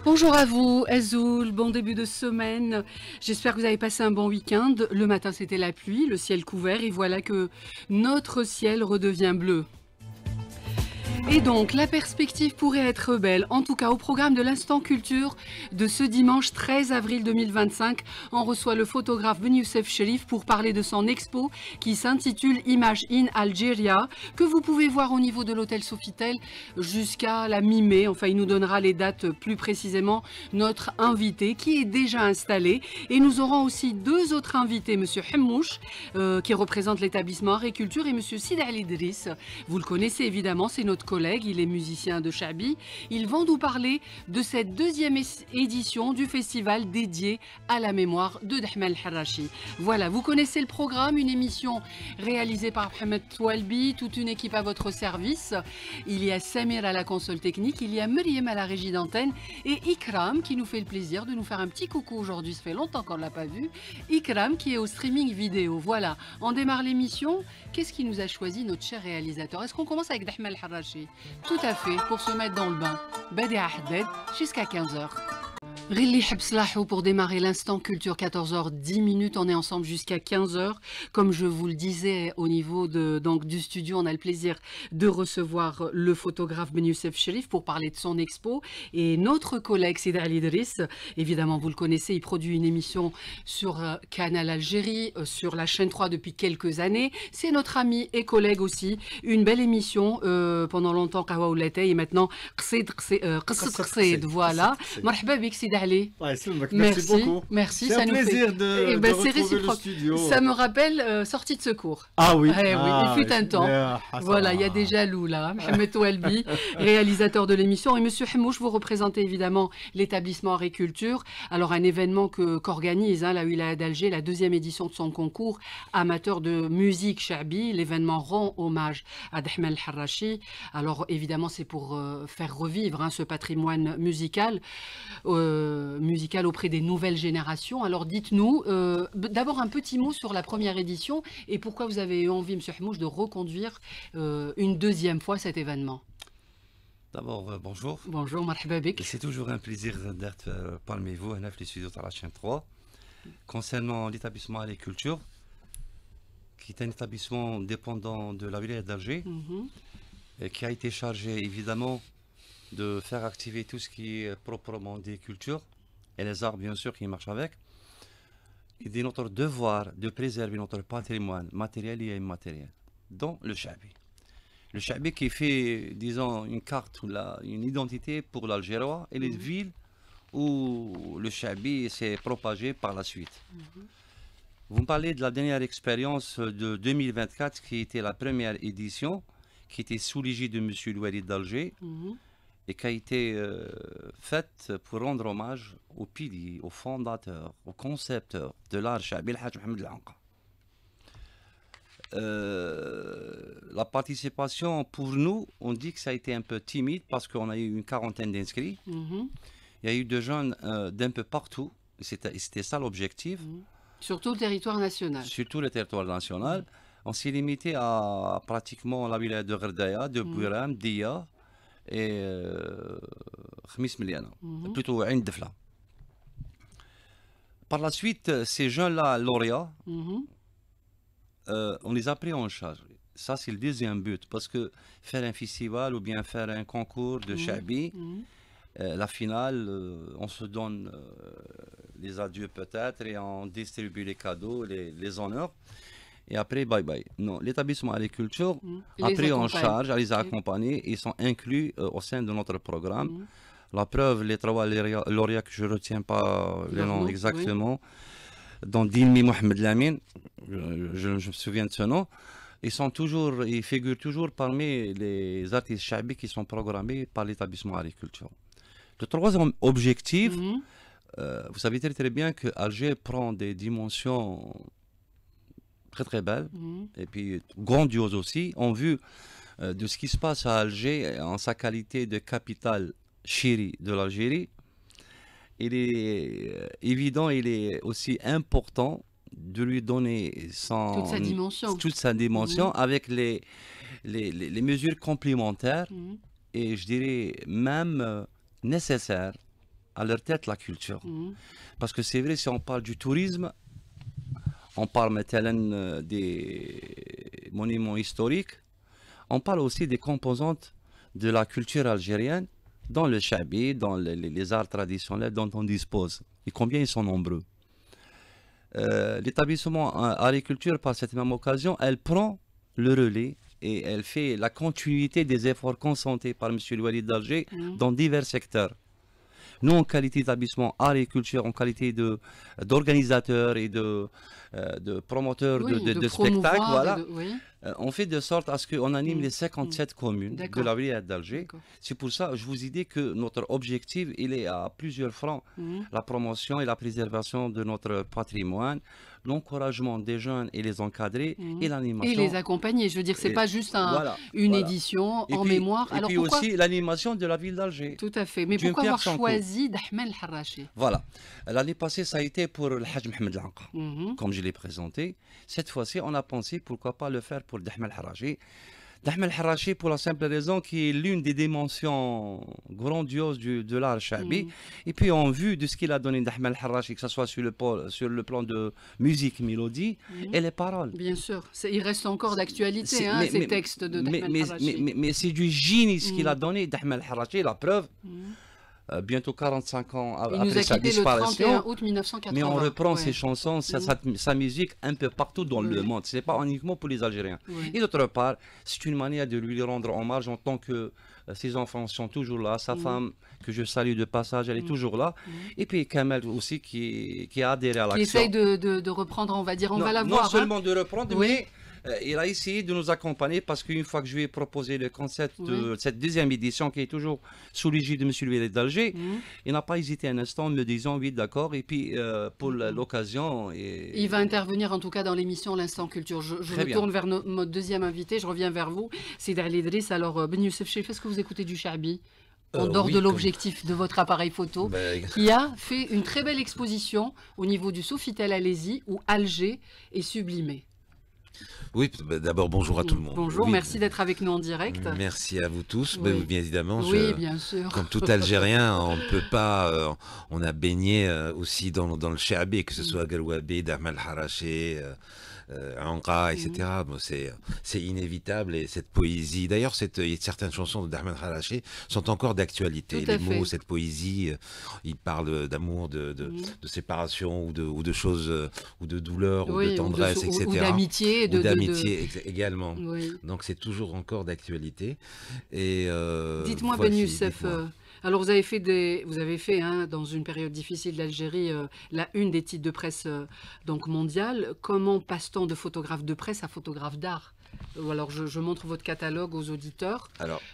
Bonjour à vous, Azoul, bon début de semaine. J'espère que vous avez passé un bon week-end. Le matin, c'était la pluie, le ciel couvert, et voilà que notre ciel redevient bleu. Et donc, la perspective pourrait être belle. En tout cas, au programme de l'Instant Culture de ce dimanche 13 avril 2025, on reçoit le photographe Ben Youssef Cherif pour parler de son expo qui s'intitule Image in Algeria, que vous pouvez voir au niveau de l'hôtel Sofitel jusqu'à la mi-mai. Enfin, il nous donnera les dates plus précisément, notre invité qui est déjà installé. Et nous aurons aussi deux autres invités, Monsieur Hemmouch, qui représente l'établissement Art et Culture, et Monsieur Sid Ali Idriss. Vous le connaissez évidemment, c'est notre collègue, il est musicien de Chabi. Ils vont nous parler de cette deuxième édition du festival dédié à la mémoire de Dahman El-Harrachi. Voilà, vous connaissez le programme, une émission réalisée par Mohamed Toualbi, toute une équipe à votre service. Il y a Samir à la console technique, il y a Meriem à la régie d'antenne et Ikram qui nous fait le plaisir de nous faire un petit coucou aujourd'hui, ça fait longtemps qu'on ne l'a pas vu. Ikram qui est au streaming vidéo. Voilà, on démarre l'émission. Qu'est-ce qui nous a choisi notre cher réalisateur? Est-ce qu'on commence avec Dahman El-Harrachi? Tout à fait, pour se mettre dans le bain. Badia Haddad, jusqu'à 15h. Rilli Habslahou pour démarrer l'instant culture, 14h10, on est ensemble jusqu'à 15h. Comme je vous le disais, au niveau du studio, on a le plaisir de recevoir le photographe Ben Youssef Cherif pour parler de son expo. Et notre collègue Sid Ali Idriss, évidemment vous le connaissez, il produit une émission sur Canal Algérie, sur la chaîne 3 depuis quelques années. C'est notre ami et collègue aussi. Une belle émission pendant longtemps, Kahwa Oulatay, et maintenant Qsid, voilà. Marhaba bik Sid Ali. Merci beaucoup. Merci, c'est ça un nous plaisir fait... de ben, retrouver c'est réciproque. le studio. Ça me rappelle sortie de secours. Ah oui, oui, il fut un temps. Voilà, il y a des jaloux là. Mohamed Toualbi, réalisateur de l'émission, et Monsieur Hemmouch, vous représentez évidemment l'établissement Art et Culture. Alors un événement qu'organise la wilaya d'Alger, la deuxième édition de son concours amateur de musique Chabi. L'événement rend hommage à Dahman El-Harrachi. Alors évidemment c'est pour faire revivre ce patrimoine musical auprès des nouvelles générations. Alors dites-nous, d'abord un petit mot sur la première édition et pourquoi vous avez eu envie, Monsieur Hemmouch, de reconduire une deuxième fois cet événement. D'abord, bonjour. Bonjour, marhaba bik. C'est toujours un plaisir d'être parmi vous, à les studios de la chaîne 3. Concernant l'établissement Art et Culture, qui est un établissement dépendant de la wilaya d'Alger, et qui a été chargé évidemment de faire activer tout ce qui est proprement des cultures et les arts bien sûr qui marchent avec. Il est notre devoir de préserver notre patrimoine matériel et immatériel, dont le Chabi. Le Chabi qui fait, disons, une carte ou une identité pour l'Algérois et les villes où le Chabi s'est propagé par la suite. Vous me parlez de la dernière expérience de 2024 qui était la première édition, qui était sous l'égide de M. Loualid d'Alger. Et qui a été faite pour rendre hommage aux piliers, aux fondateurs, aux concepteurs de l'art Chabi, El Hadj Mohamed Lanqa. La participation, pour nous, on dit que ça a été un peu timide parce qu'on a eu une quarantaine d'inscrits. Il y a eu des jeunes d'un peu partout, c'était ça l'objectif. Sur tout le territoire national. Sur tout le territoire national. On s'est limité à pratiquement la wilaya de Gerdaya, de Bouiram, Dia, et Khmis Miliana, plutôt Ain Defla. Par la suite, ces jeunes-là, lauréats, on les a pris en charge. Ça, c'est le deuxième but, parce que faire un festival ou bien faire un concours de Chabi, la finale, on se donne les adieux peut-être et on distribue les cadeaux, les honneurs. Et après, bye bye. Non, l'établissement Art et Culture a pris en charge, les a accompagnés, ils sont inclus au sein de notre programme. La preuve, les trois lauréats que je ne retiens pas les noms exactement, dont Dilmi Mohamed Lamine, je me souviens de ce nom, ils figurent toujours parmi les artistes Chabi qui sont programmés par l'établissement Art et Culture. Le troisième objectif, vous savez très bien que Alger prend des dimensions très très belle et puis grandiose aussi en vue de ce qui se passe à Alger en sa qualité de capitale chérie de l'Algérie. Il est évident, il est aussi important de lui donner toute sa dimension avec les mesures complémentaires et je dirais même nécessaires à leur tête la culture. Parce que c'est vrai, si on parle du tourisme, on parle maintenant des monuments historiques, on parle aussi des composantes de la culture algérienne dans le chabi, dans les arts traditionnels dont on dispose. Et combien ils sont nombreux. L'établissement agriculture, par cette même occasion, elle prend le relais et elle fait la continuité des efforts consentis par M. Loualid d'Alger dans divers secteurs. Nous, en qualité d'établissement agriculture, en qualité d'organisateur et de promoteur de spectacles, voilà, on fait de sorte à ce qu'on anime les 57 communes de la ville d'Alger. C'est pour ça que je vous ai dit que notre objectif, il est à plusieurs fronts. La promotion et la préservation de notre patrimoine, l'encouragement des jeunes et les encadrer et l'animation. Et les accompagner. Je veux dire, c'est pas juste une édition en mémoire. Et puis aussi l'animation de la ville d'Alger. Tout à fait. Mais pourquoi avoir choisi d'Ahmed Harrachi? Voilà. L'année passée, ça a été pour le Hajj Mohamed Lanqa, comme je l'ai présenté. Cette fois-ci, on a pensé pourquoi pas le faire pour Ahmed Harrachi. Ahmed Harrachi, pour la simple raison qu'il est l'une des dimensions grandioses de l'art chabi. Et puis en vue de ce qu'il a donné d'Ahmed Harrachi, que ce soit sur le plan de musique, mélodie et les paroles. Bien sûr, il reste encore d'actualité, ces textes de Ahmed Harrachi. Mais c'est du génie ce qu'il a donné d'Ahmed Harrachi, la preuve. Bientôt 45 ans après sa disparition. Il nous a quitté le 31 août 1980. Mais on reprend ses chansons, sa musique un peu partout dans le monde. Ce n'est pas uniquement pour les Algériens. Et d'autre part, c'est une manière de lui rendre hommage en tant que ses enfants sont toujours là. Sa femme, que je salue de passage, elle est toujours là. Et puis Kamel aussi qui a adhéré à l'action. Qui essaye de reprendre, on va dire, on va la voir. Non seulement de reprendre, mais il a essayé de nous accompagner parce qu'une fois que je lui ai proposé le concept de cette deuxième édition qui est toujours sous l'égide de M. Loualid d'Alger, il n'a pas hésité un instant en me disant oui d'accord et puis pour l'occasion... Il va intervenir en tout cas dans l'émission L'Instant Culture. Je me tourne vers notre deuxième invité, je reviens vers vous. C'est Dalil Idriss. Alors Ben Youssef Chérif, est-ce que vous écoutez du Chabi en dehors de l'objectif de votre appareil photo, qui a fait une très belle exposition au niveau du Sofitel Alési où Alger est sublimé. Oui, d'abord bonjour à tout le monde. Bonjour, merci d'être avec nous en direct. Merci à vous tous, bien évidemment. Oui, bien sûr. Comme tout Algérien, on ne peut pas... on a baigné aussi dans le Chabi, que ce soit Garouabi, Ahmed Harrachi, Anqa, etc. Bon, c'est inévitable et cette poésie... D'ailleurs, certaines chansons d'Ahmed Harrachi sont encore d'actualité. Les mots, cette poésie, ils parlent d'amour, de séparation ou de choses, ou de douleur, ou de tendresse, etc. Ou d'amitié. Ou d'amitié également. Oui. Donc c'est toujours encore d'actualité. Dites-moi, Ben Youssef... Alors vous avez fait dans une période difficile d'Algérie la une des titres de presse donc mondiale. Comment passe-t-on de photographe de presse à photographe d'art? Alors je montre votre catalogue aux auditeurs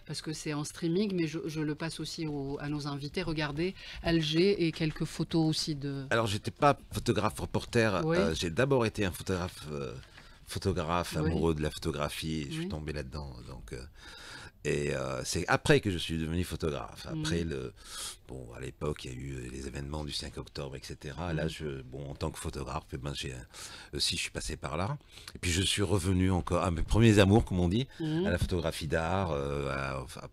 parce que c'est en streaming, mais je le passe aussi à nos invités. Regardez Alger et quelques photos aussi de... Alors j'étais pas photographe reporter, j'ai d'abord été un photographe amoureux de la photographie. Je suis tombé là-dedans donc. Et c'est après que je suis devenu photographe. Après à l'époque, il y a eu les événements du 5 octobre, etc. Là, en tant que photographe, je suis passé par là. Et puis, je suis revenu encore à mes premiers amours, comme on dit, à la photographie d'art,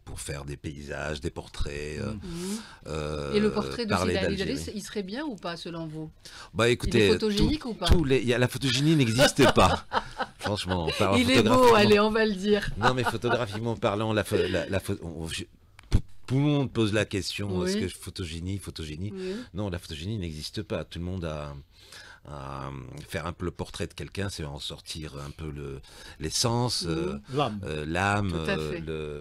pour faire des paysages, des portraits. Et le portrait de Dalil Idriss, il serait bien ou pas, selon vous? Écoutez, il est photogénique ou pas? La photogénie n'existe pas. Franchement, il est beau, allez, on va le dire. Non, mais photographiquement parlant, tout le monde pose la question, est-ce que photogénie Non, la photogénie n'existe pas. Tout le monde a faire un peu le portrait de quelqu'un, c'est en sortir un peu l'essence, l'âme,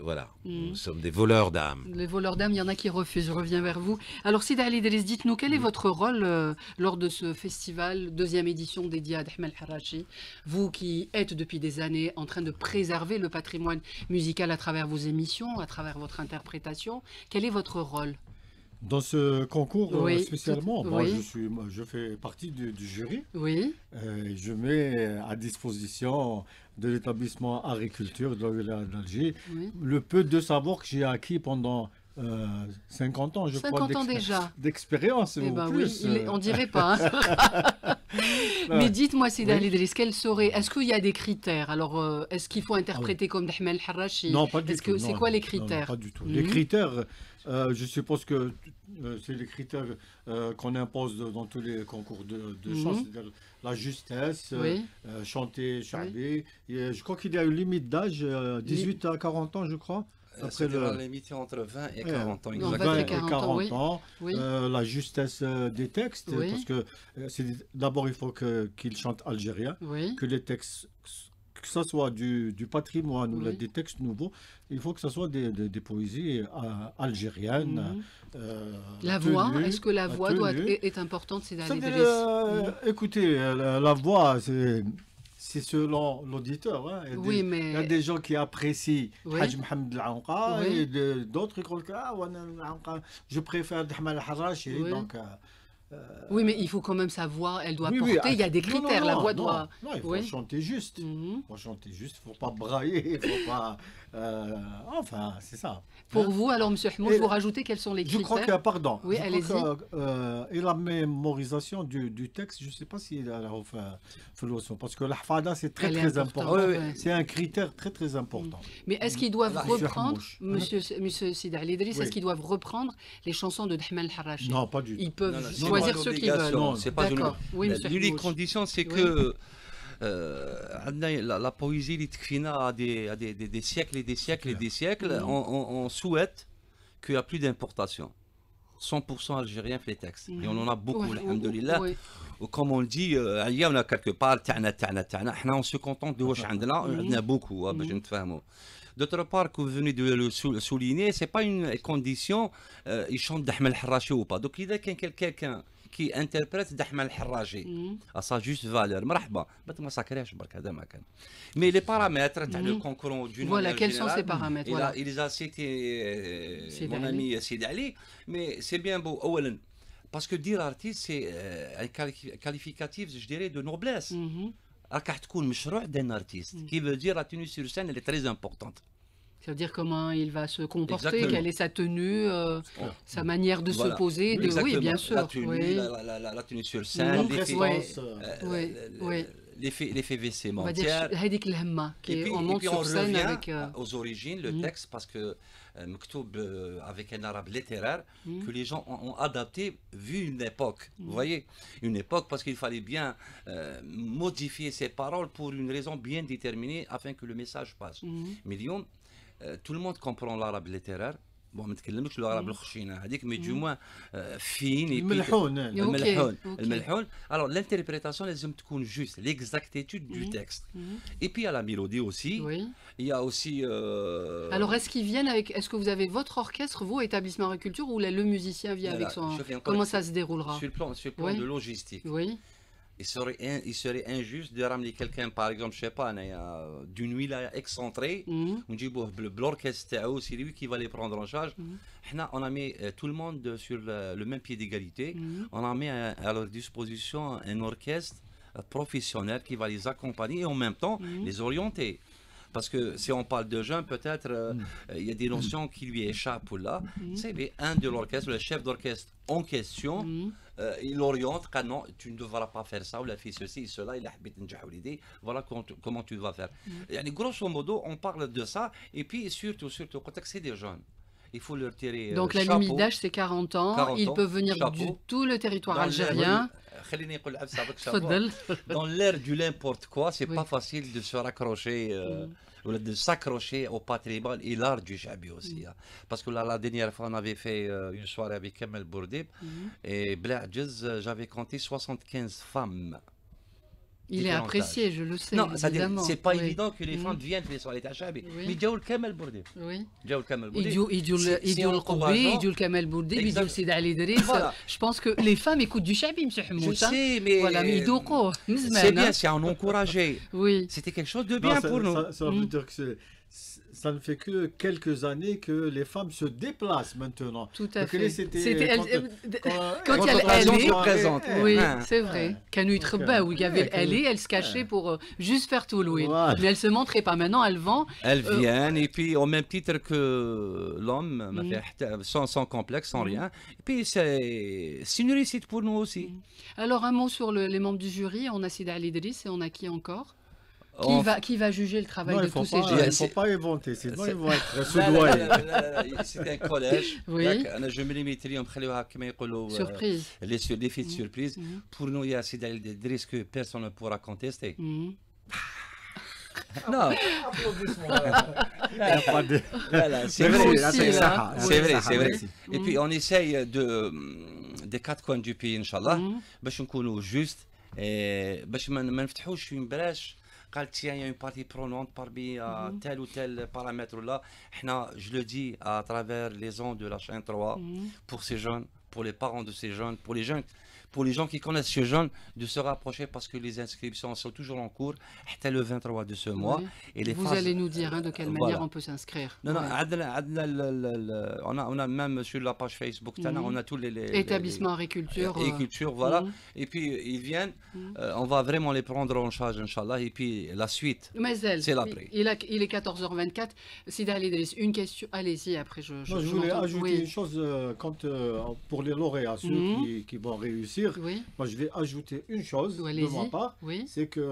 voilà. Nous sommes des voleurs d'âme. Les voleurs d'âme, il y en a qui refusent. Je reviens vers vous. Alors, Sidi Ali Idriss, dites-nous, quel est votre rôle lors de ce festival, deuxième édition dédiée à Ahmed Harrachi? Vous qui êtes depuis des années en train de préserver le patrimoine musical à travers vos émissions, à travers votre interprétation, quel est votre rôle? Dans ce concours spécialement, moi je fais partie du jury. Oui. Je mets à disposition de l'établissement agriculture de l'Alger le peu de savoir que j'ai acquis pendant 50 ans, je crois. 50 ans déjà. D'expérience. Eh ben plus, oui, on dirait pas. Hein. Mais dites-moi, Sidi Ali Idriss, est-ce qu'il y a des critères? Alors, est-ce qu'il faut interpréter comme Ahmed El-Harrachi? Non, pas du tout. C'est quoi les critères? Non, pas du tout. Les critères, je suppose que c'est les critères qu'on impose dans tous les concours de chant, c'est-à-dire la justesse, chanter, chabi. Je crois qu'il y a une limite d'âge, 18 à 40 ans, je crois. C'est la limite entre 20 et 40 ans, exactement. 20 et 40 ans, la justesse des textes, parce que d'abord il faut qu'il chante algérien, que les textes, que ce soit du patrimoine ou des textes nouveaux, il faut que ce soit des poésies algériennes. La voix, est-ce que la voix est importante, Sidi Ali Idriss? Écoutez, la voix, c'est selon l'auditeur. Hein. Il y a des gens qui apprécient Haj Mohamed El-Anqa et d'autres qui disent je préfère Ahmed El-Harrachi. Donc, oui, mais il faut quand même sa voix, elle doit porter. Il y a des critères, la voix doit. Non, il faut chanter juste. Il faut chanter juste, il ne faut pas brailler, il ne faut pas. Enfin, c'est ça. Pour vous, alors, M. Hmoud, vous rajoutez quels sont les critères? Je crois que, pardon, oui, allez-y. Et la mémorisation du texte, je ne sais pas si parce que l'hafada, c'est très important. C'est un critère très important. Mais est-ce qu'ils doivent reprendre, Monsieur Sidi Ali Idriss, est-ce qu'ils doivent reprendre les chansons de Ahmed El-Harrachi? Non, pas du tout. Ils peuvent choisir ceux qui veulent. Non, c'est pas l'unique condition, c'est que la poésie litkfina a des siècles et des siècles et des siècles. On souhaite qu'il n'y a plus d'importation. 100% algérien fait les textes. Et on en a beaucoup, alhamdoulilah. Comme on le dit, il y en a quelque part, on se contente de ce qu'on a beaucoup. D'autre part, que vous venez de le souligner, ce n'est pas une condition, il chante d'Ahmed El-Harrachi ou pas. Donc il y a quelqu'un qui interprète d'Ahmed El-Harrachi à sa juste valeur. Marhaba, mais les paramètres le concours d'une voilà, quels sont ces paramètres? Il les a cités mon ami Sidi Ali, mais c'est bien beau. Parce que dire artiste, c'est un qualificatif, je dirais, de noblesse. d'un artiste, qui veut dire la tenue sur scène, elle est très importante. Ça veut dire comment il va se comporter, quelle est sa tenue, sa manière de se poser. Oui, bien sûr. La tenue, la tenue sur scène, l'effet vestimentaire. Et puis on monte sur scène avec aux origines, le texte, parce que Mektoub avec un arabe littéraire que les gens ont adapté vu une époque. Vous voyez, une époque parce qu'il fallait bien modifier ces paroles pour une raison bien déterminée afin que le message passe. Millions, tout le monde comprend l'arabe littéraire. Bon, ما نتكلمش العرب الخشينه هذيك mais du moins fine et الملحون. Alors l'interprétation لازم تكون juste, l'exactitude du texte. Et puis il y a la mélodie aussi. Il y a aussi alors est-ce que vous avez votre orchestre, vous, établissement agriculture, ou le musicien vient avec son comment ça se déroulera? Sur le plan de logistique. Il serait injuste de ramener quelqu'un, par exemple, je sais pas, d'une wilaya excentrée, on dit l'orchestre, c'est lui qui va les prendre en charge. On a mis tout le monde sur le même pied d'égalité. On a mis à leur disposition un orchestre professionnel qui va les accompagner et en même temps les orienter. Parce que si on parle de jeunes, peut-être il y a des notions qui lui échappent là. C'est un de l'orchestre, le chef d'orchestre en question, il oriente, non, tu ne devras pas faire ça, ou la fille ceci, cela, il a l'idée, voilà comment tu vas faire. Grosso modo, on parle de ça, et puis surtout, quand c'est des jeunes. Il faut leur tirer donc la limite d'âge c'est 40 ans, ils peuvent venir de tout le territoire algérien. Dans l'ère du n'importe quoi, c'est pas facile de se raccrocher ou de s'accrocher au patrimoine et l'art du Chabi aussi. Parce que la dernière fois on avait fait une soirée avec Kamel Bourdib et j'avais compté 75 femmes. Il est apprécié, je le sais. Non, c'est pas évident que les femmes viennent les soirées Tachabi. Mais Djaoul Kamel Bourdib. Oui. Djaoul Kamel Bourdib. Idjoul Qoubi, Idjoul Kamel Bourdib, Idjoul Sidi Ali Idriss. Je pense que les femmes écoutent du Chabi, M. Hmoud. Je sais, mais. Voilà, mais c'est bien, c'est en encourager. Oui. C'était quelque chose de bien pour nous. Ça veut dire que ça ne fait que quelques années que les femmes se déplacent maintenant. Tout à fait. Quand elle se présente. Oui, c'est vrai. Où il y avait elle se cachait pour juste faire tout louer. Mais elle se montrait pas. Maintenant, elle vend. Elle vient et puis au même titre que l'homme, sans complexe, sans rien. Et puis c'est une réussite pour nous aussi. Alors un mot sur les membres du jury. On a Sida Ali Idriss et on a qui encore? Qui va juger le travail de tous ces jeunes? Il ne faut pas inventer, sinon ils vont être soudoyés. C'est un collège. Oui. Surprise. Les défis de surprise. Pour nous, il y a Sida Ali Idriss que personne ne pourra contester. Non. C'est vrai, c'est vrai. Et puis on essaye des quatre coins du pays, Inch'Allah, باش نكونوا juste et باش ما نفتحوش في براش قالت tiens il y a une partie prenante parmi tel ou tel paramètre là. Je le dis à travers les ondes de la chaîne 3 pour ces jeunes, pour les parents de ces jeunes, pour les jeunes. Pour les gens qui connaissent ce jeune, de se rapprocher parce que les inscriptions sont toujours en cours, jusqu'à le 23 de ce mois. Et les Vous allez nous dire de quelle manière on peut s'inscrire. Non, on a même sur la page Facebook, on a tous les établissements agriculture. Voilà. Et puis ils viennent, on va vraiment les prendre en charge, Inch'Allah. Et puis la suite, c'est l'après. Il est 14h24. Sida Ali Idriss, une question. Allez-y, après je voulais ajouter une chose pour les lauréats, ceux qui vont réussir. Oui. Moi, je vais ajouter une chose de ma part, c'est que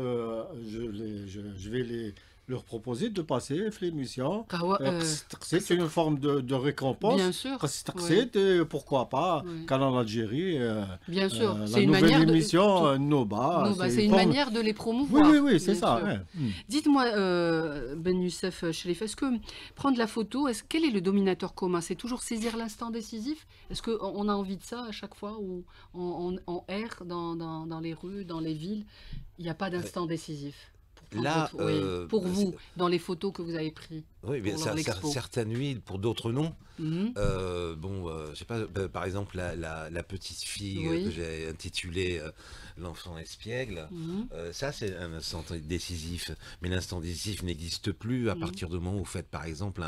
je vais leur proposer de passer l'émission. C'est une forme de récompense. Bien sûr. Pourquoi pas, Canal Algérie. Bien sûr. C'est une manière émission Noba. C'est une manière de les promouvoir. Oui, c'est ça. Dites-moi, Ben Youssef Cherif, est-ce que prendre la photo, quel est le dominateur commun? C'est toujours saisir l'instant décisif? Est-ce qu'on a envie de ça à chaque fois où on erre dans les rues, dans les villes? Il n'y a pas d'instant décisif? Là, pour vous, dans les photos que vous avez prises. Oui, bien certaines nuits, pour d'autres non. Je sais pas, par exemple, la petite fille que j'ai intitulée L'enfant espiègle, ça c'est un instant décisif. Mais l'instant décisif n'existe plus à partir du moment où vous faites, par exemple,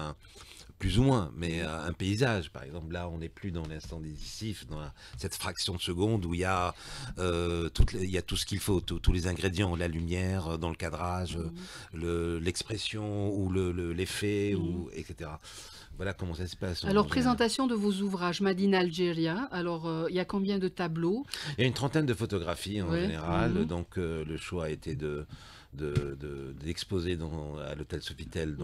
plus ou moins, mais un paysage, par exemple. Là, on n'est plus dans l'instant décisif, dans cette fraction de seconde où il y a tout ce qu'il faut, tous les ingrédients, la lumière, dans le cadrage, l'expression ou l'effet, etc. Voilà comment ça se passe. Alors, présentation de vos ouvrages, Madine Algéria. Alors, il y a combien de tableaux? Il y a une trentaine de photographies en général. Donc, le choix a été d'exposer à l'hôtel Sofitel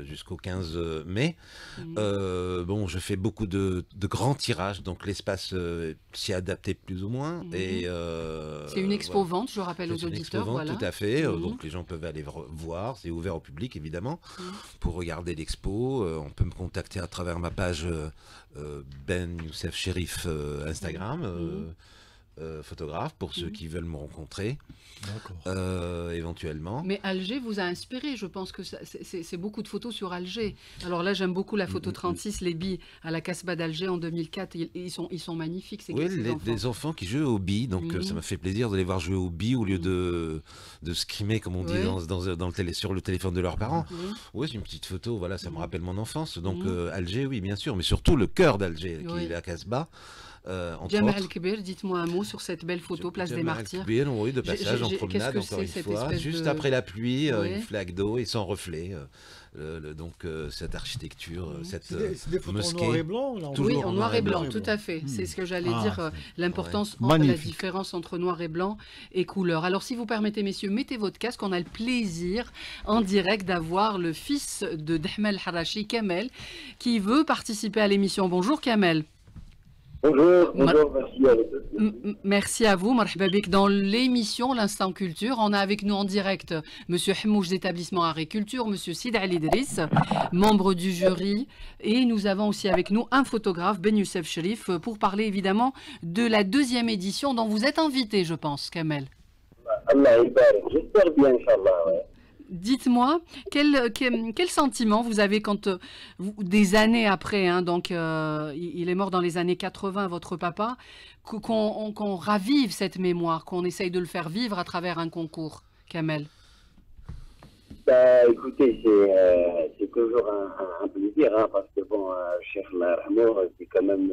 jusqu'au 15 mai. Je fais beaucoup de grands tirages, donc l'espace s'y est adapté plus ou moins. C'est une expo-vente, je rappelle aux auditeurs. Voilà. Tout à fait, donc les gens peuvent aller voir, c'est ouvert au public évidemment, pour regarder l'expo. On peut me contacter à travers ma page Ben Youssef Cherif Instagram. Photographe pour ceux qui veulent me rencontrer éventuellement. Mais Alger vous a inspiré, je pense que c'est beaucoup de photos sur Alger. Alors là j'aime beaucoup la photo 36, les billes à la Casbah d'Alger en 2004, ils sont magnifiques. Des enfants qui jouent aux billes, donc ça m'a fait plaisir de les voir jouer aux billes au lieu de scrimer comme on dit sur le téléphone de leurs parents. C'est une petite photo, voilà, ça me rappelle mon enfance. Donc Alger, oui bien sûr, mais surtout le cœur d'Alger qui est la Casbah. Jamal El-Kebir, dites-moi un mot sur cette belle photo, place des Martyrs. Oui, de passage en promenade, encore une fois, juste après la pluie, une flaque d'eau et sans reflet. Cette architecture, cette des photos mosquée. En noir et blanc, là, oui, en noir et blanc, tout à fait. C'est ce que j'allais dire, l'importance, la différence entre noir et blanc et couleur. Alors, si vous permettez, messieurs, mettez votre casque. On a le plaisir, en direct, d'avoir le fils de Dahmel Harachi, Kamel, qui veut participer à l'émission. Bonjour, Kamel. Bonjour, merci à vous, marhaba bik. Dans l'émission L'Instant Culture, on a avec nous en direct Monsieur Hmouch d'établissement Agriculture, Monsieur Sida Ali Idriss, membre du jury, et nous avons aussi avec nous un photographe, Ben Youssef Cherif, pour parler évidemment de la deuxième édition dont vous êtes invité, je pense, Kamel. J'espère bien, Inch'Allah. Dites-moi, quel sentiment vous avez quand, des années après, donc il est mort dans les années 80, votre papa, qu'on ravive cette mémoire, qu'on essaye de le faire vivre à travers un concours, Kamel? Bah, écoutez, c'est toujours un plaisir, hein, parce que bon, Cheikh Rahmour, c'est quand même,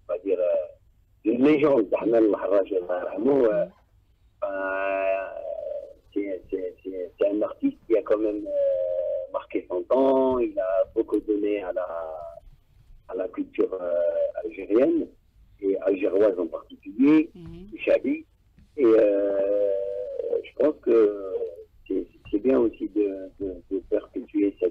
on va dire, une légende. Ahmed El-Harrachi Rahmour, c'est un artiste qui a quand même marqué son temps. Il a beaucoup donné à la culture algérienne et algéroise en particulier, Chabi. Et je pense que c'est bien aussi de perpétuer ce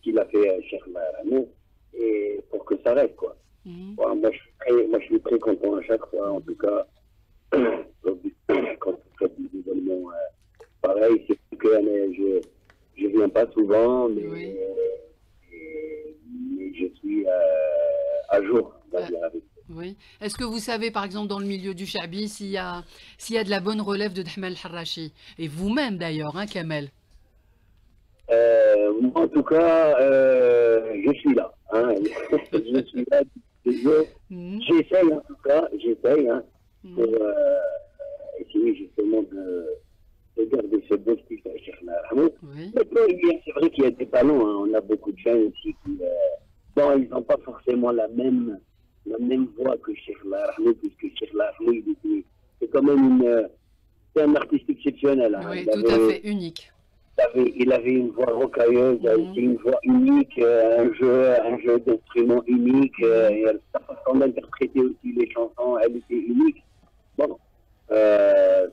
qu'il a fait Cheikh Rahmour, et pour que ça reste, quoi. Bon, moi, je suis très content à chaque fois, en tout cas, quand vous faites des événements pareils. C'est que je viens pas souvent, mais je suis à jour, on va dire, avec. Oui. Est-ce que vous savez, par exemple, dans le milieu du Chabi, s'il y a de la bonne relève de Ahmed El-Harrachi? Et vous-même, d'ailleurs, hein, Kamel? Moi, en tout cas, je suis là. Hein. Je suis là. J'essaye, en tout cas. J'essaye, hein, pour essayer justement de garder ce beau style à Cheikh Rahmour. Oui. Mais c'est vrai qu'il y a des talents. Hein. On a beaucoup de gens ici qui... bon, ils n'ont pas forcément la même voix que Cheikh Rahmour, puisque Cheikh Rahmour, c'est quand même c'est un artiste exceptionnel. Hein. Oui, tout à fait unique. Il avait une voix rocailleuse, une voix unique, un jeu d'instruments unique, sa façon d'interpréter aussi les chansons, elle était unique. Bon, je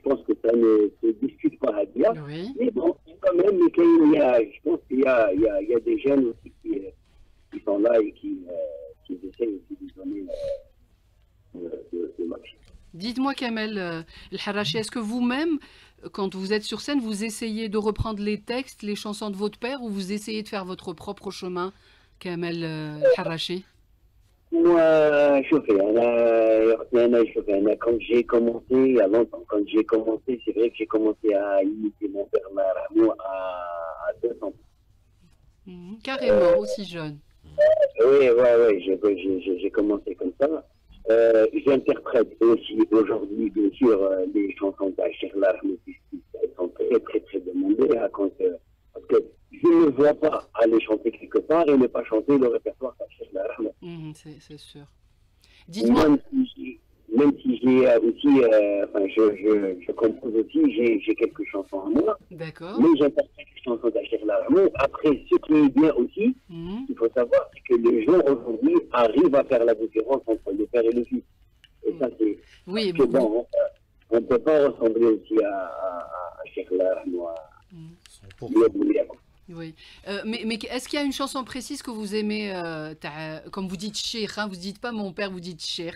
pense que ça ne se discute pas à dire. Oui. Mais bon, quand même, je pense qu'il y a des jeunes aussi qui sont là et qui essaient aussi de donner le maximum. Dites-moi, Kamel El-Harrachi, est-ce que vous-même, quand vous êtes sur scène, vous essayez de reprendre les textes, les chansons de votre père, ou vous essayez de faire votre propre chemin, Kamel El-Harrachi? Moi, quand j'ai commencé, il y a longtemps, c'est vrai que j'ai commencé à imiter mon père Rahmour à 2 ans. Carrément, aussi jeune. Oui, j'ai commencé comme ça. J'interprète aussi aujourd'hui, bien sûr, les chansons d'Cheikh Rahmour, elles sont très, très, très demandées, parce que je ne vois pas aller chanter quelque part et ne pas chanter le répertoire d'Cheikh Rahmour. C'est sûr. Dites-moi. Même si j'ai aussi, je compose aussi, j'ai quelques chansons à moi. D'accord. Mais j'interprète les chansons d'Cheikh Rahmour. Après, ce qui est bien aussi, il faut savoir, c'est que les gens aujourd'hui arrivent à faire la différence entre le père et le fils. Et ça, c'est... Oui, bon, on ne peut pas ressembler aussi à Cheikh Rahmour. Oui, mais est-ce qu'il y a une chanson précise que vous aimez, comme vous dites Cheikh, hein, vous ne dites pas mon père, vous dites Cheikh,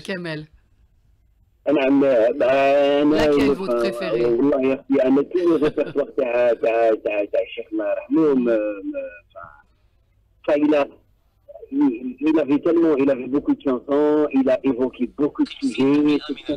Kamel? Laquelle est votre préférée? أنا كل الريبرتوار تاع الشيخ رحمه il avait beaucoup de chansons, il a évoqué beaucoup de sujets, c'est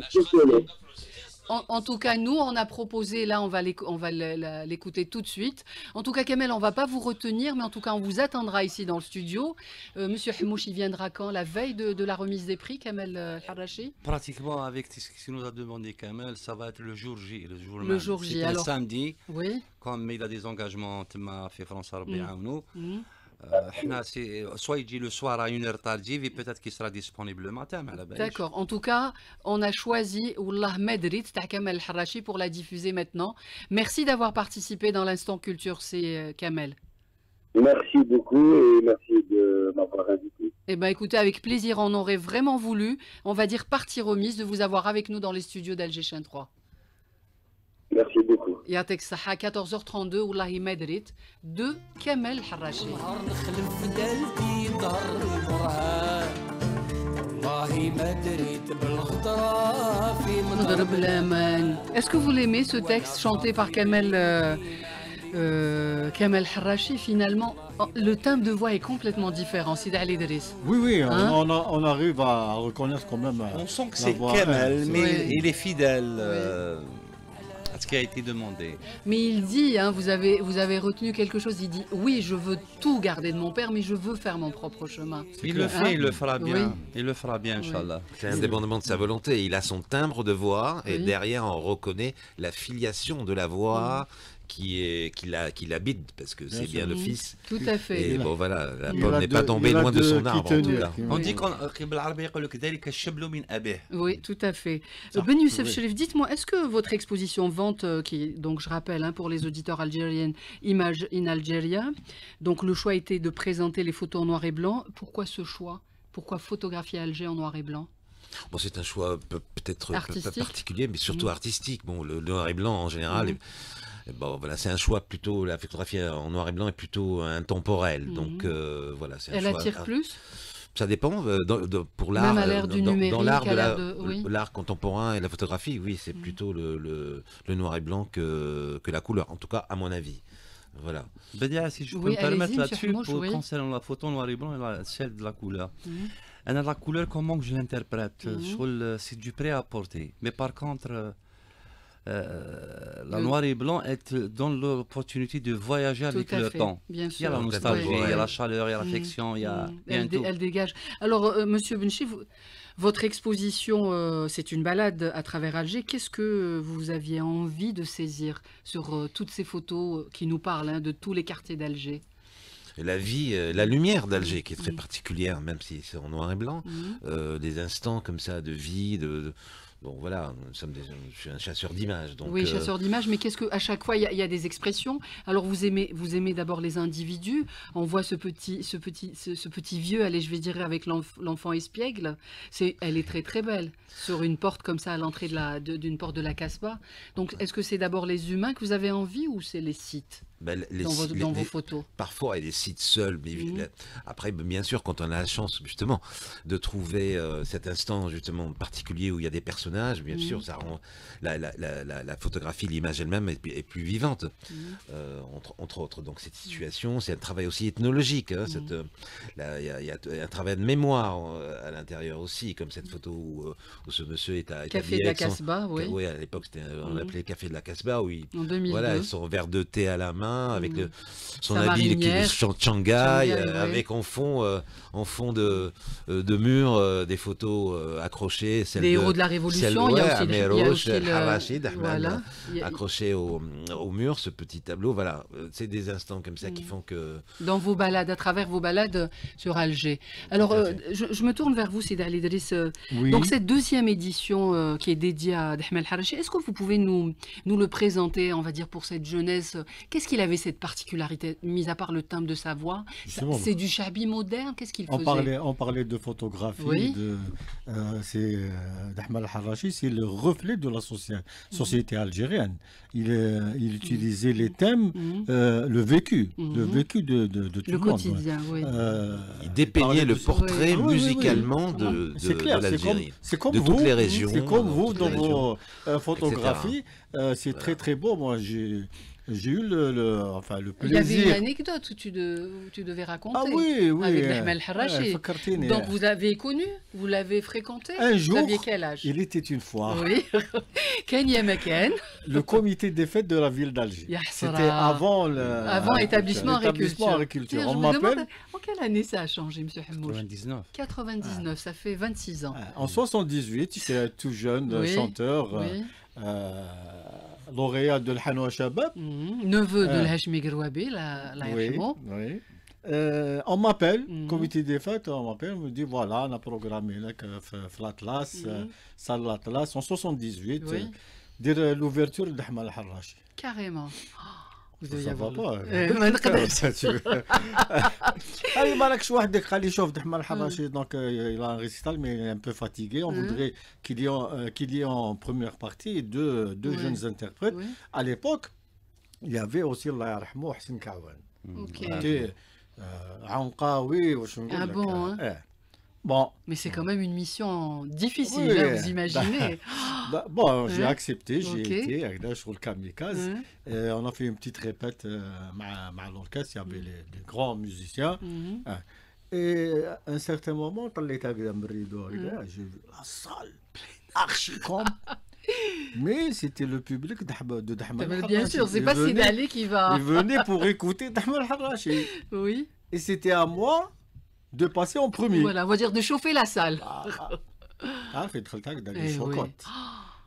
En tout cas, nous, on a proposé, là, on va l'écouter tout de suite. En tout cas, Kamel, on ne va pas vous retenir, mais en tout cas, on vous attendra ici dans le studio. Monsieur Hmouch, il viendra quand? La veille de la remise des prix, Kamel El-Harrachi? Pratiquement, avec ce qu'il nous a demandé, Kamel, ça va être le jour J. Le jour J, alors. Le samedi, oui. Comme il a des engagements, fait France Arabia ou nous. Soit il dit le soir à 1h tardive et peut-être qu'il sera disponible le matin. D'accord. En tout cas, on a choisi Wallah Medrit ta Kamel El-Harrachi pour la diffuser maintenant. Merci d'avoir participé dans l'Instant Culture, c'est Kamel. Merci beaucoup et merci de m'avoir invité. Eh bien, écoutez, avec plaisir, on aurait vraiment voulu, on va dire partie remise, de vous avoir avec nous dans les studios d'Alger Chaîne 3. Merci beaucoup. يعطيك الصحة 14h32 والله ما دريت de Kamel El-Harrachi. Est-ce que vous l'aimez ce texte chanté par Kamel El-Harrachi? Finalement, le timbre de voix est complètement différent. Sid Ali Idriss. Oui, hein? on arrive à reconnaître quand même. On sent que c'est Kamel, mais il est fidèle. qui a été demandé. Mais il dit, hein, vous avez retenu quelque chose, il dit, oui, je veux tout garder de mon père, mais je veux faire mon propre chemin. Il le fait, il le fera bien. Il le fera bien, Inch'Allah. C'est indépendamment de sa volonté. Il a son timbre de voix et derrière, on reconnaît la filiation de la voix. Qui l'habite, parce que c'est bien le fils. Tout à fait. Et bon, voilà, la pomme n'est pas tombée loin de son arbre, en tout cas. On dit qu'on... Oui, tout à fait. Ben Youssef Cherif, dites-moi, est-ce que votre exposition vente, qui, donc je rappelle, hein, pour les auditeurs algériens, Image in Algeria, donc le choix était de présenter les photos en noir et blanc. Pourquoi ce choix? Pourquoi photographier Alger en noir et blanc? Bon, c'est un choix peut-être pas particulier, mais surtout artistique. Bon, le noir et blanc, en général... Bon, voilà, c'est un choix plutôt, la photographie en noir et blanc est plutôt intemporelle. Donc, voilà, c'est un choix. Elle attire plus? Ça dépend. Pour l'art, dans l'art contemporain et la photographie, oui, c'est plutôt le noir et blanc que la couleur, en tout cas, à mon avis. Voilà. Bedia, si je peux me permettre là-dessus, concernant la photo noir et blanc et celle de la couleur. La couleur, comment que je l'interprète? C'est du prêt à porter. Mais par contre... la noir et blanc donne l'opportunité de voyager avec le temps. Bien sûr. Il y a la nostalgie, il y a la chaleur, il y a l'affection, il y a elle dégage. Alors, Monsieur Benchi, votre exposition, c'est une balade à travers Alger. Qu'est-ce que vous aviez envie de saisir sur toutes ces photos qui nous parlent hein, de tous les quartiers d'Alger? La vie, la lumière d'Alger qui est très particulière, même si c'est en noir et blanc, des instants comme ça de vie, bon voilà, je suis un chasseur d'images. Oui, chasseur d'images, mais qu'est-ce que à chaque fois il y a des expressions. Alors vous aimez d'abord les individus. On voit ce petit vieux, allez, je vais dire avec l'enfant espiègle. Elle est très très belle sur une porte comme ça à l'entrée d'une porte de la Casbah. Donc est-ce que c'est d'abord les humains que vous avez envie ou c'est les sites? Dans vos photos. Parfois, il y a des sites seuls, mais après, bien sûr, quand on a la chance justement de trouver cet instant justement particulier où il y a des personnages, bien sûr, ça rend la photographie, l'image elle-même est plus vivante, entre autres. Donc cette situation, c'est un travail aussi ethnologique. Hein, il y a un travail de mémoire à l'intérieur aussi, comme cette photo où ce monsieur est à Café de la Casbah, oui. Oui, à l'époque, on l'appelait le Café de la Casbah, où en 2002. Voilà, ils sont verre de thé à la main. Avec son habit qui est Shanghai, avec en fond de mur des photos accrochées. Des héros de la Révolution, il y a aussi Rachid Ahmed accroché au mur, ce petit tableau. Voilà, c'est des instants comme ça qui font que... Dans vos balades, à travers vos balades sur Alger. Alors, je me tourne vers vous, Sidi Ali Idriss. Donc, cette deuxième édition qui est dédiée à Dahmel Harachi, est-ce que vous pouvez nous le présenter, on va dire, pour cette jeunesse? Qu'est-ce qu'il avait cette particularité, mis à part le timbre de sa voix? C'est du chabi moderne? Qu'est-ce qu'il faisait? On parlait de photographie, Dahmel Harachi, c'est le reflet de la société algérienne. Il utilisait les thèmes, le vécu de tout le monde. Quotidien, il dépeignait le portrait musicalement de l'Algérie, de toutes les régions. C'est comme vous dans vos photographies, c'est très très beau. Moi, j'ai eu le plaisir. Il y avait une anecdote où tu devais raconter. Ah oui, avec Dahmel Harachi. Donc vous l'avez connu, vous l'avez fréquenté. Un jour, vous aviez quel âge? Il était une fois. Oui. Ken Yamaken. Le comité des fêtes de la ville d'Alger. C'était avant établissement agriculture. On m'appelle. En quelle année ça a changé, Monsieur Hamouch? 99. 99, ça fait 26 ans. En 78, j'étais tout jeune chanteur. Lauréat de l'Hanoua Shabab. Neveu de l'Hachmi Grouabi, on m'appelle, comité des fêtes, on me dit voilà, on a programmé l'Atlas, salle l'Atlas en 78, dire l'ouverture de Dahmel Harachi. Carrément. Ça va pas. Allez, Malak Chouahdek, Khali Chouf Dahmel Harachi, donc il a un récital, mais il est un peu fatigué. On voudrait qu'il y ait en première partie deux jeunes interprètes. À l'époque, il y avait aussi Allah yarhamou Hassan Kawan. Ah bon, hein? Bon. Mais c'est quand même une mission difficile, vous imaginez. J'ai accepté, j'ai été sur le kamikaze. On a fait une petite répète avec l'orchestre, il y avait des grands musiciens. Et à un certain moment, j'ai vu la salle archi comme. Mais c'était le public de Dahma El Harrachi. Bien sûr, c'est pas Sidi Ali qui va. Il venait pour écouter Dahma El Harrachi. Oui. Et c'était à moi de passer en premier. Voilà, on va dire de chauffer la salle. عارف دخلت هكذا لي شوكوت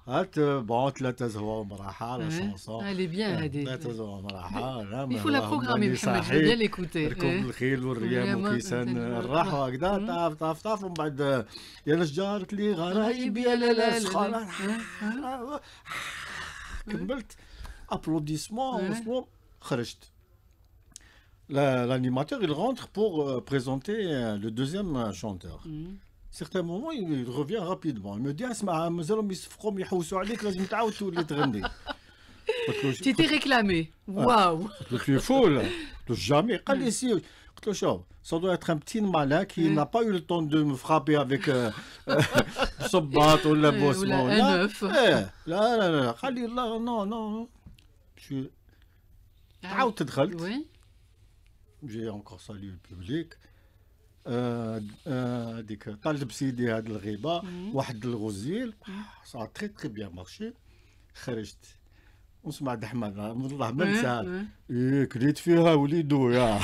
هات بون 3 زهور مراحه لا شونسون elle est bien هذه 3 زهور مراحه il faut la programmer محمد je veux bien l'écouter ركوب الخيل والريام وكيسان الراحه هكذا طاف طاف طاف ومن بعد يا لشجارة لي غرايب يا لا سخانه كملت ابلوديسمون خرجت. L'animateur, il rentre pour présenter le deuxième chanteur. Certains moments, il revient rapidement. Il me dit, اسمع مازالهم يصفقوا يحوسوا عليك لازم تعاود تولي تغني. Tu t'es réclamé. Waouh. Tu es fou là. Jamais. قال لي سي. قلت له شوف, ça doit être un petit malin qui n'a pas eu le temps de me frapper avec صباط ولا بوسمه ولا un œuf. لا لا لا. قال لي لا non non. عاود دخلت. Oui. J'ai encore salué le public. ديك طلب سيدي هاد الغيبه واحد الغزيل صار تري تري بيان مارشي. خرجت ونسمع دحمه والله ما نساها كليت فيها وليدو يا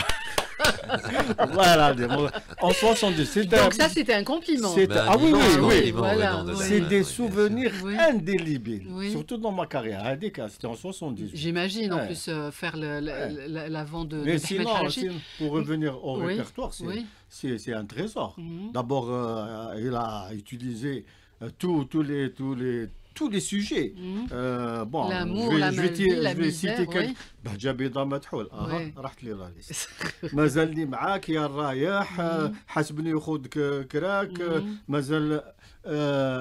والله العظيم en 70. Donc ça c'était un compliment. Ah oui oui oui. Voilà, c'est des souvenirs indélébiles. Surtout dans ma carrière. C'était en 70. J'imagine en plus faire l'avant de. Mais sinon, pour revenir au répertoire, c'est un trésor. D'abord, il a utilisé tous les sujets. Bon, l'amour, la maladie, la misère, بهجة بيضاء مدحول راحت لي راليس مازالني معاك يا الرايح حسبني وخذ كراك مازال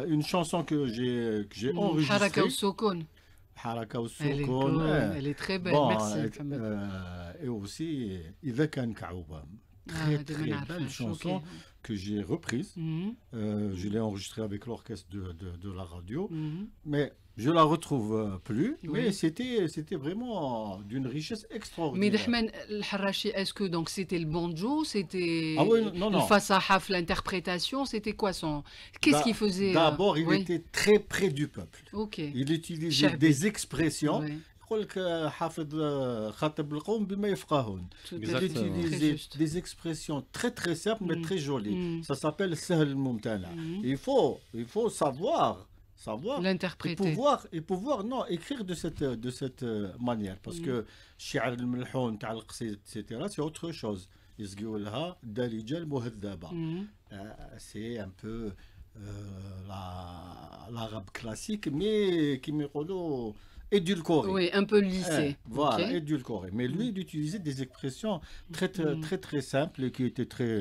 une chanson que j'ai enregistrée. حركة والسكون. حركة والسكون. Elle est très belle. Merci. Et aussi إذا كان كعوبة. Très très belle chanson que j'ai reprise. Je l'ai enregistrée avec l'orchestre de la radio. Mais je la retrouve plus. Mais c'était vraiment d'une richesse extraordinaire. Mais Dahma El Harrachi, est-ce que donc c'était le banjo, c'était le fasahaf, l'interprétation, c'était quoi son qu'est-ce qu'il faisait? D'abord, il était très près du peuple. Il utilisait des expressions. يقول لك حافظ خاطب القوم بما يفقهون. Il utilisait des expressions très très simples mais très jolies. Ça s'appelle سهل الممتنع. Il faut savoir l'interpréter et pouvoir non écrire de cette manière parce que الشعر الملحون تاع القصيد etc. c'est autre chose. يسقيو لها الدارجه المهذبه. C'est un peu l'arabe classique mais كيما يقولوا édulcoré. Oui, un peu lissé. Voilà, édulcoré. Mais lui, il utilisait des expressions très simples et qui étaient très...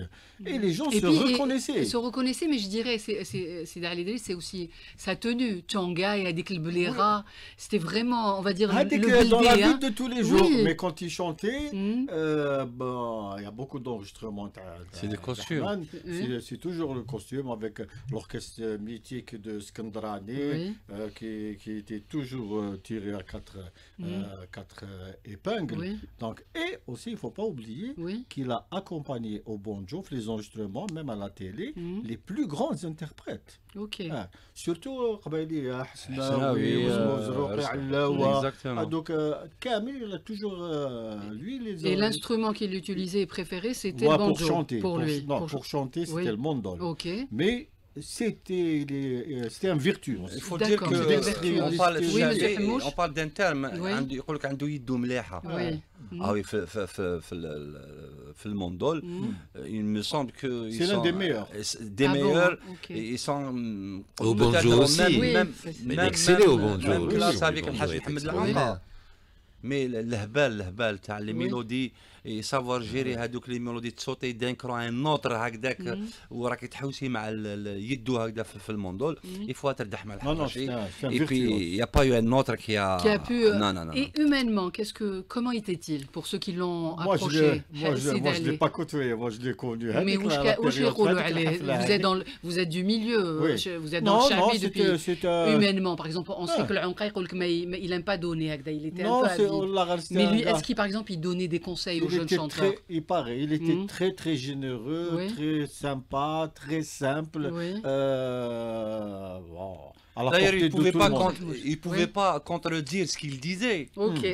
Et les gens se reconnaissaient. Se reconnaissaient, mais je dirais, c'est Dalideli, c'est aussi sa tenue. Tchanga et Adik el Belera, c'était vraiment, on va dire, le dans la vie de tous les jours. Mais quand il chantait, il y a beaucoup d'enregistrements. C'est des costumes. C'est toujours le costume avec l'orchestre mythique de Skandrani qui était toujours tiré à quatre épingles. Donc, et aussi, il ne faut pas oublier qu'il a accompagné au banjo, les enregistrements, même à la télé, les plus grands interprêtes. Surtout Qabaili, Hasnaoui, Zrouqi Allaoua. Donc, Kamil, il a toujours lui les. Et l'instrument qu'il utilisait et préféré, c'était le banjo. Pour lui. Non, pour chanter, c'était le mandol. Mais c'était un virtu. Il faut dire qu'on parle d'un terme, يقول لك عنده يده مليحة. في الموندول, il me semble que c'est l'un des meilleurs. Des meilleurs. Ils sont au banjo aussi. Même excellé au banjo. classe avec الحاج محمد العنقا. Mais الهبال تاع les mélodies et savoir gérer هذوك les mélodies تصوتي d'un cran à un autre هكذاك وراكي تحوسي مع يدو هكذا في الموندول. Il faut être Dahma El Harrachi. Et puis il n'y a pas eu un autre qui a pu non. Et humainement, comment était-il pour ceux qui l'ont approché? Moi je l'ai pas côtoyé, moi je l'ai connu. Mais vous êtes du milieu, vous êtes dans le Chabi depuis humainement. Par exemple, on sait que le Anqa il n'aime pas donner, il était un peu Mais lui, est-ce qu'il, par exemple, il donnait des conseils aux jeunes chanteurs? Il paraît, il était très très généreux, très sympa, très simple. D'ailleurs, il ne pouvait pas contredire ce qu'il disait.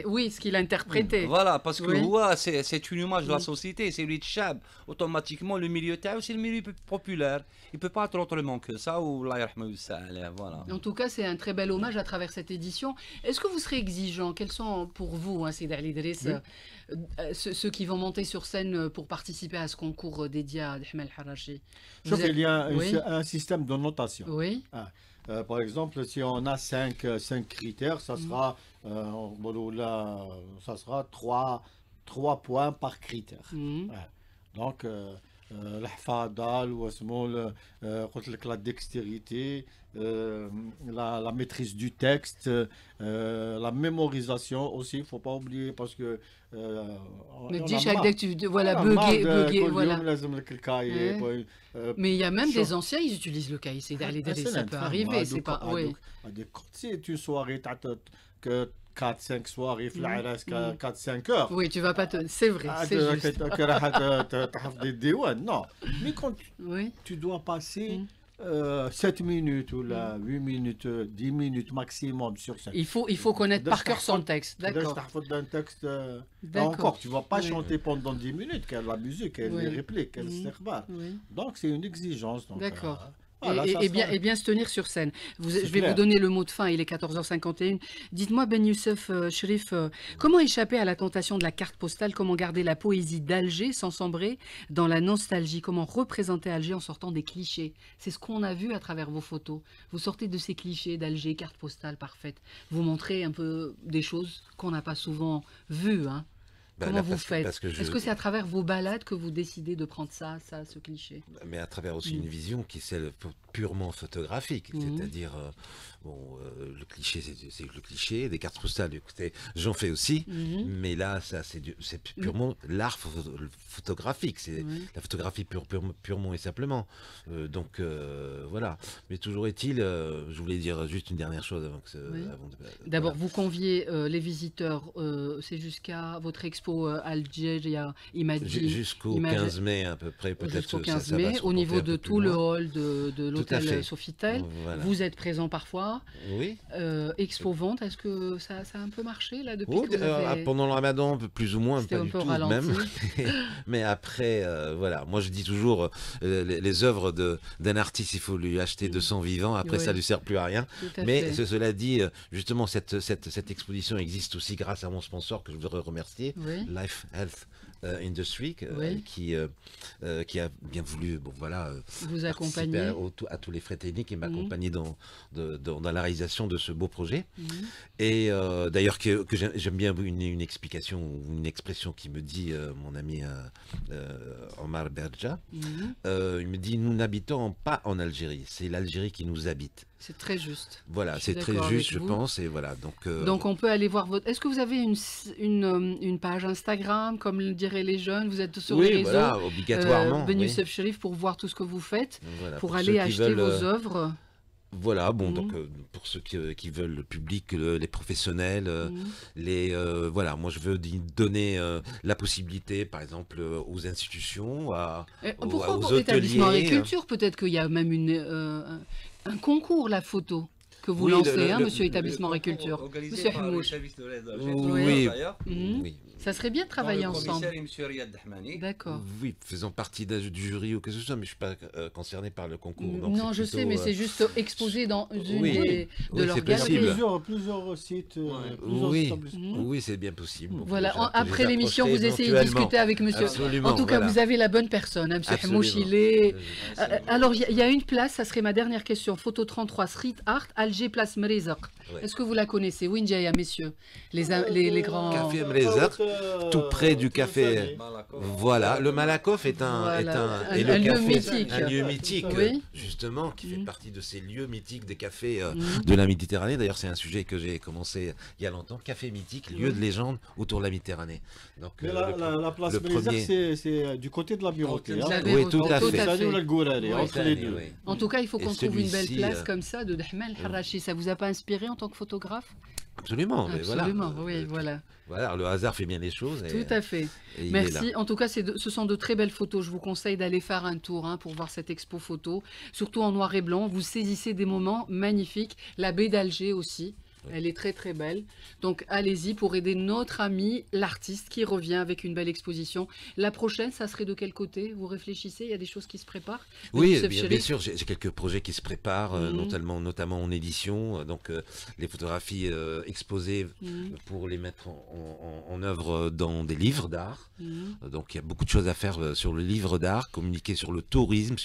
Oui, ce qu'il interprétait. Voilà, parce que c'est une image de la société, c'est lui de Chab. Automatiquement, le milieu taou, c'est le milieu populaire. Il ne peut pas être autrement que ça. Voilà. En tout cas, c'est un très bel hommage à travers cette édition. Est-ce que vous serez exigeant? Quels sont pour vous, Sidi Ali Idriss, ceux qui vont monter sur scène pour participer à ce concours dédié à Ahmed Harachi? Je trouve qu'il y a un système de notation. Oui. Par exemple, si on a 5 critères, ça sera, ça sera 3 points par critère. Donc, l'hfada, la dextérité, la maîtrise du texte, la mémorisation aussi, il ne faut pas oublier parce que... Mais il y a même des anciens, ils utilisent le cahier, ça peut arriver. C'est pas... C'est une soirée, que 4-5 soirées, 4-5 heures. Oui, tu vas pas te... C'est vrai, c'est juste. Non, mais quand tu dois passer 7 minutes ou 8 minutes, 10 minutes maximum sur scène. Il faut connaître par cœur son texte, d'accord. Encore, tu ne vas pas chanter pendant 10 minutes, la musique, les répliques, donc c'est une exigence. D'accord. Et bien se tenir sur scène. Je vais vous donner le mot de fin, il est 14h51. Dites-moi, Ben Youssef Cherif, comment échapper à la tentation de la carte postale? Comment garder la poésie d'Alger sans sombrer dans la nostalgie? Comment représenter Alger en sortant des clichés? C'est ce qu'on a vu à travers vos photos. Vous sortez de ces clichés d'Alger, carte postale parfaite. Vous montrez un peu des choses qu'on n'a pas souvent vues, hein. Comment vous faites? Est-ce que c'est à travers vos balades que vous décidez de prendre ce cliché? Mais à travers aussi une vision qui est celle purement photographique, c'est-à-dire le cliché, c'est le cliché, des cartes postales, écoutez, j'en fais aussi, mais là, c'est purement l'art photographique, c'est la photographie purement et simplement. Donc voilà. Mais toujours est-il, je voulais dire juste une dernière chose avant que. D'abord, vous conviez les visiteurs, c'est jusqu'à votre expo Alger, il m'a dit. Jusqu'au 15 mai à peu près, peut-être. Jusqu'au 15 mai, au niveau de tout le hall de l'hôtel Sofitel. Voilà. Vous êtes présent parfois. Oui. Expo-vente, est-ce que ça a un peu marché là depuis que vous avez... Pendant le ramadan, plus ou moins, pas du tout ralenti. Même. Mais après, voilà, moi je dis toujours, les œuvres d'un artiste, il faut lui acheter 200 vivants, après ça ne lui sert plus à rien. Mais cela dit, justement, cette exposition existe aussi grâce à mon sponsor que je voudrais remercier, Life Health Industry, qui a bien voulu vous accompagner à tous les frais techniques et m'accompagner dans la réalisation de ce beau projet. Et d'ailleurs que j'aime bien une explication ou une expression qui me dit mon ami Omar Berja. Il me dit: nous n'habitons pas en Algérie, c'est l'Algérie qui nous habite. C'est très juste. Voilà, c'est très juste, je pense. Et voilà, donc on peut aller voir votre... Est-ce que vous avez une page Instagram, comme le diraient les jeunes? Vous êtes sur les réseaux, voilà, obligatoirement. Ben Youssef Cherif, pour voir tout ce que vous faites, pour aller acheter vos œuvres. Voilà, bon, donc pour ceux qui veulent, le public, les professionnels, voilà, moi je veux donner la possibilité, par exemple, aux institutions, pourquoi aux établissements et culture? Peut-être qu'il y a même un concours, la photo, que vous lancez, monsieur établissement et culture. Monsieur Hamouch. Oui. Ça serait bien de travailler ensemble. D'accord. Oui, faisant partie du jury ou quelque chose, mais je ne suis pas concerné par le concours. Donc non, je sais, mais c'est juste exposé dans une de leurs galeries. Plusieurs sites, oui, c'est bien possible. Voilà, après l'émission, vous essayez de discuter avec monsieur. Absolument, en tout cas, vous avez la bonne personne, hein, monsieur Hamouch. Alors, il y a une place, ça serait ma dernière question. Photo 33, Street Art, Alger, place Mrézak. Est-ce que vous la connaissez? Oui, Ndjaya, messieurs. Les grands... Café Mrézak, tout près du café. Voilà, le Malakoff est un lieu mythique, justement, qui fait partie de ces lieux mythiques des cafés de la Méditerranée. D'ailleurs, c'est un sujet que j'ai commencé il y a longtemps. Café mythique, lieu de légende autour de la Méditerranée. Donc, la place Mrézak, c'est du côté de la Bureauté. Oui, tout à fait. En tout cas, il faut qu'on trouve une belle place comme ça de Ahmed Harachi. Ça vous a pas inspiré en tant que photographe? Absolument, mais Absolument, voilà. Oui, voilà. Voilà, le hasard fait bien les choses. Tout à fait. Merci. En tout cas, ce sont de très belles photos. Je vous conseille d'aller faire un tour pour voir cette expo photo, surtout en noir et blanc. Vous saisissez des moments magnifiques. La baie d'Alger aussi. Elle est très très belle. Donc allez-y pour aider notre ami, l'artiste qui revient avec une belle exposition. La prochaine, ça serait de quel côté? Vous réfléchissez? Il y a des choses qui se préparent? Oui, bien sûr, j'ai quelques projets qui se préparent, notamment en édition. Donc les photographies exposées pour les mettre en œuvre dans des livres d'art. Donc il y a beaucoup de choses à faire sur le livre d'art, communiquer sur le tourisme,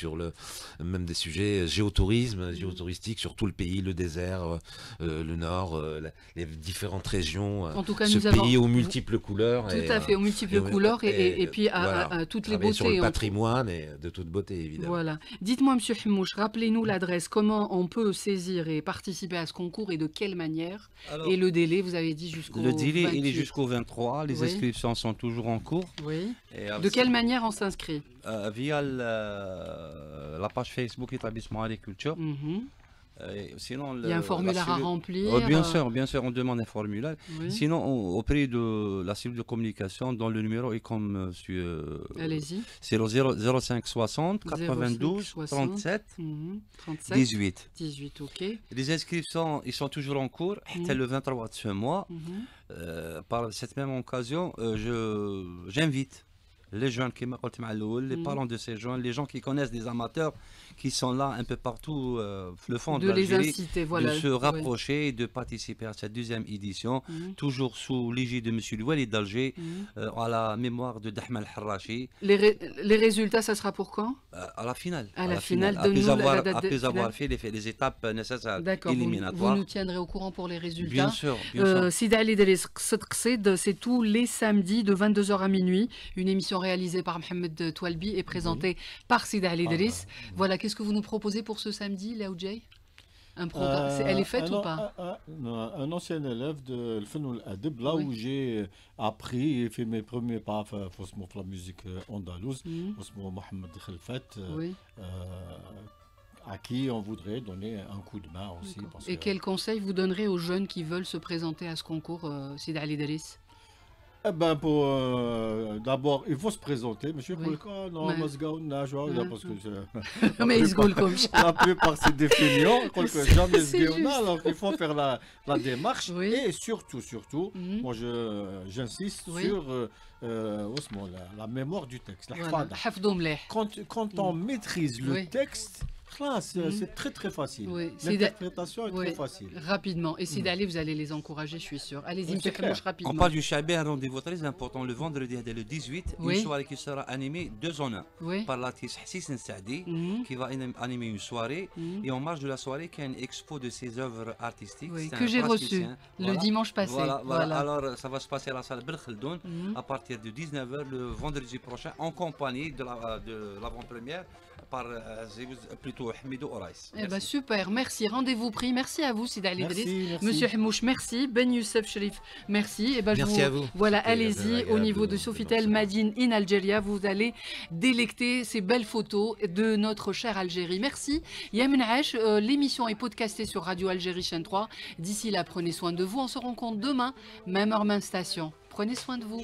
même des sujets géotouristique sur tout le pays, le désert, le nord. Les différentes régions, en tout cas, ce pays aux multiples couleurs. Tout à fait, aux multiples couleurs et puis à toutes les beautés. Sur le patrimoine et de toute beauté, évidemment. Voilà. Dites-moi, Monsieur Hmouch, rappelez-nous l'adresse, comment on peut saisir et participer à ce concours et de quelle manière? Et le délai, vous avez dit jusqu'au 28. Le délai, il est jusqu'au 23. Les inscriptions sont toujours en cours. Oui. De quelle manière on s'inscrit? Via la page Facebook Établissement Agriculture. Sinon, il y a un formulaire à remplir. Bien sûr, on demande un formulaire. Sinon, auprès de la cellule de communication, dont le numéro est comme monsieur. Allez-y. C'est le 05 60 92 37 18. 18, ok. Les inscriptions, ils sont toujours en cours. C'était le 23 de ce mois. Par cette même occasion, j'invite les jeunes qui les parents de ces jeunes, les gens qui connaissent des amateurs qui sont là un peu partout, le fond de l'Algérie, de se rapprocher et de participer à cette deuxième édition, toujours sous l'égide de M. Louali d'Alger, à la mémoire de Dahma al-Harrachi. Les résultats, ça sera pour quand? À la finale. À la finale, après avoir fait les étapes nécessaires éliminatoires. Vous nous tiendrez au courant pour les résultats. Bien sûr. Sidi Ali Idriss, c'est tous les samedis de 22h à minuit, une émission réalisée par Mohamed Toualbi et présentée par Sidi Ali Idriss. Voilà, qu'est-ce que vous nous proposez pour ce samedi, Laoudjay? Un programme, elle est faite ou pas? Un ancien élève de Fenoul Adib, là où j'ai appris et fait mes premiers pas pour la musique andalouse, Mohamed Khelfat, à qui on voudrait donner un coup de main aussi. Et quel conseil vous donnerez aux jeunes qui veulent se présenter à ce concours, Sidi Ali Idriss? D'abord, il faut se présenter. Monsieur Koulka, non, parce que la plupart c'est des feignants, alors il faut faire la démarche. Et surtout, moi j'insiste sur la mémoire du texte. Quand on maîtrise le texte, c'est très facile. L'interprétation est très facile. Rapidement. Et si d'aller, vous allez les encourager, je suis sûr. Allez-y, M. Khelmouch, rapidement. On parle du Chabé, un rendez-vous très important le vendredi le 18, une soirée qui sera animée 2 en 1 par l'artiste Hassis Nsaadi qui va animer une soirée. Et en marge de la soirée, il y a une expo de ses œuvres artistiques. Que j'ai reçu le dimanche passé. Voilà. Alors, ça va se passer à la salle Belkheldoun à partir de 19h le vendredi prochain en compagnie de l'avant-première par plutôt Hamidou Orais. Super, merci. Rendez-vous pris. Merci à vous, Sidi Ali Idriss. Monsieur Hmouch, merci. Ben Youssef Cherif, merci. Merci à vous. Voilà, allez-y au niveau de Sofitel Madine in Algeria. Vous allez délecter ces belles photos de notre chère Algérie. Merci. Yamin Ash, l'émission est podcastée sur Radio Algérie chaîne 3. D'ici là, prenez soin de vous. On se rencontre demain, même heure, même station. Prenez soin de vous.